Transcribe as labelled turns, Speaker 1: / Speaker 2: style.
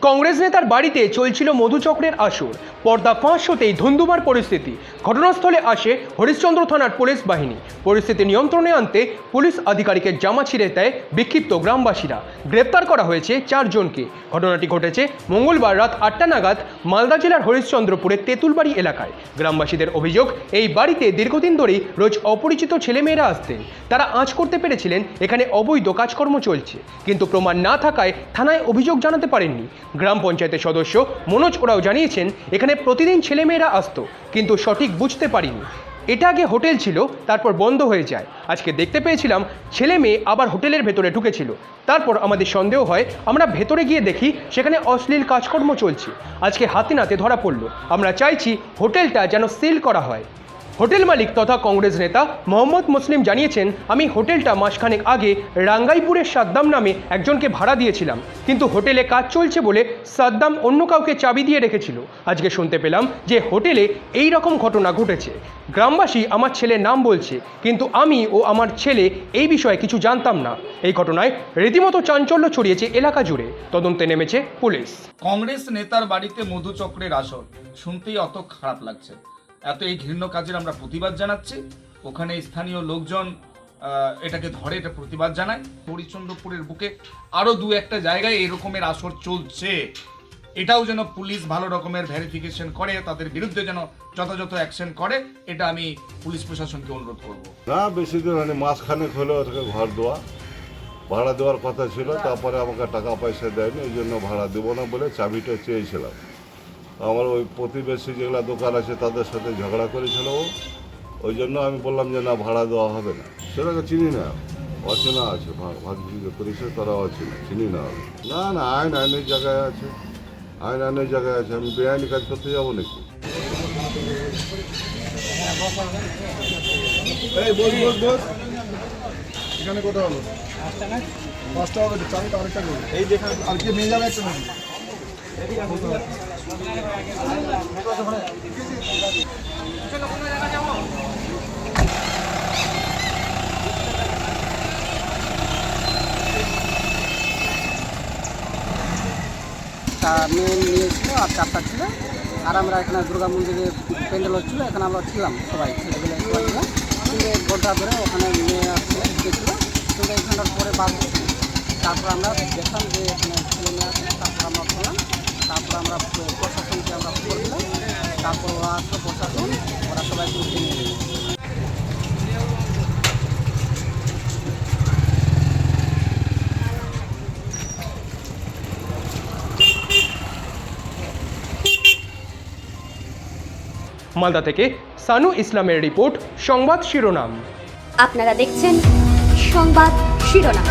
Speaker 1: কংগ্রেস নেতার বাড়িতে চলছিল মধুচক্রের আসর। পর্দা ফাঁস হতেই ধুন্ধুমার পরিস্থিতি। ঘটনাস্থলে আসে হরিশ্চন্দ্র থানার পুলিশ বাহিনী। পরিস্থিতি নিয়ন্ত্রণে আনতে পুলিশ আধিকারিকের জামা ছিঁড়ে দেয় বিক্ষিপ্ত গ্রামবাসীরা। গ্রেপ্তার করা হয়েছে 4 জনকে। ঘটনাটি ঘটেছে মঙ্গলবার রাত 8টা নাগাদ মালদা জেলার হরিশ্চন্দ্রপুরের তেঁতুলবাড়ি এলাকায়। গ্রামবাসীদের অভিযোগ, এই বাড়িতে দীর্ঘদিন ধরেই রোজ অপরিচিত ছেলেমেয়েরা আসতেন। তারা আঁচ করতে পেরেছিলেন এখানে অবৈধ কাজকর্ম চলছে, কিন্তু প্রমাণ না থাকায় থানায় অভিযোগ জানাতে পারেননি। গ্রাম পঞ্চায়েতের সদস্য মনোজ ওরাও জানিয়েছেন, এখানে প্রতিদিন ছেলেমেয়েরা আসতো, কিন্তু সঠিক বুঝতে পারিনি। এটা আগে হোটেল ছিল, তারপর বন্ধ হয়ে যায়। আজকে দেখতে পেয়েছিলাম ছেলে মেয়ে আবার হোটেলের ভেতরে ঢুকেছিল। তারপর আমাদের সন্দেহ হয়, আমরা ভেতরে গিয়ে দেখি সেখানে অশ্লীল কাজকর্ম চলছে। আজকে হাতে নাতে ধরা পড়ল। আমরা চাইছি হোটেলটা যেন সিল করা হয়। হোটেল মালিক তথা কংগ্রেস নেতা মোহাম্মদ মুসলিম জানিয়েছেন, আমি হোটেলটা মাসখানেক আগে রাঙ্গাইপুরের সাদ্দাম নামে একজনকে ভাড়া দিয়েছিলাম, কিন্তু হোটেলে কাজ চলছে বলে সাদ্দাম অন্য কাউকে চাবি দিয়ে রেখেছিল। আজকে শুনতে পেলাম যে হোটেলে এই রকম ঘটনা ঘটেছে। গ্রামবাসী আমার ছেলের নাম বলছে, কিন্তু আমি ও আমার ছেলে এই বিষয়ে কিছু জানতাম না। এই ঘটনায় রীতিমতো চাঞ্চল্য ছড়িয়েছে এলাকা জুড়ে। তদন্তে নেমেছে পুলিশ।
Speaker 2: কংগ্রেস নেতার বাড়িতে মধুচক্রের আসর শুনতেই অত খারাপ লাগছে। এত এই ঘৃণ্য কাজের আমরা প্রতিবাদ জানাচ্ছি। ওখানে স্থানীয় লোকজন এটাকে ধরে এটা প্রতিবাদ জানায়। হরিশ্চন্দ্রপুরের বুকে আরও 2-1টা জায়গায় এরকমের আসর চলছে। এটাও যেন পুলিশ ভালো রকমের ভেরিফিকেশন করে, তাদের বিরুদ্ধে যেন যথাযথ অ্যাকশন করে, এটা আমি পুলিশ প্রশাসনকে অনুরোধ করব।
Speaker 3: না বেশি দিন মানে মাসখানেক হলো ওটাকে ঘর দেওয়া, ভাড়া দেওয়ার কথা ছিল। তারপরে আমাকে টাকা পয়সা দেয়নি, এই জন্য ভাড়া দেবো না বলে চাবিটা চেয়েছিলাম। আমার ওই প্রতিবেশী যেগুলো দোকান আছে তাদের সাথে ঝগড়া করেছিল, ওই জন্য আমি বললাম যে না ভাড়া দেওয়া হবে না। সেটাকে চিনি না, অচেনা আছে, ভাগ করেছে তারা অচেনা, চিনি না। না না, আইন আইনের জায়গায় আছে, আইন আইনের জায়গায় আছে। আমি বেআইনি কাজ করতে যাবো নাকি?
Speaker 4: এখানে কোথাও হলো 5টা হবে, চাবিটা আরেকটা করবো। এই যেখানে আর কি নিয়ে যাবে একটা নাকি
Speaker 5: মেয়ে নিয়েছিল আর 4টা ছিল। আর আমরা এখানে দুর্গা মন্দিরে প্যান্ডেল হচ্ছিলো, এখানে আমরা ছিলাম সবাই, ছেলেগুলো সবাই ছিলাম। কিন্তু ঘন্টা ধরে ওখানে মেয়ে আসছিল, ঢুকেছিল, কিন্তু এই ঘন্টার পরে বাদ দিচ্ছিল। তারপর আমরা দেখলাম যে এখানে ছেলে মেয়ে আছে, তারপর আমরা করলাম। তারপর আমরা প্রশাসনকে আমরা খবর দিলাম। তারপর ওরা আসলো প্রশাসন, ওরা সবাই তুলতে নিয়ে গেল।
Speaker 1: মালদা থেকে সানু ইসলামের রিপোর্ট, সংবাদ শিরোনাম।
Speaker 6: আপনারা দেখছেন সংবাদ শিরোনাম।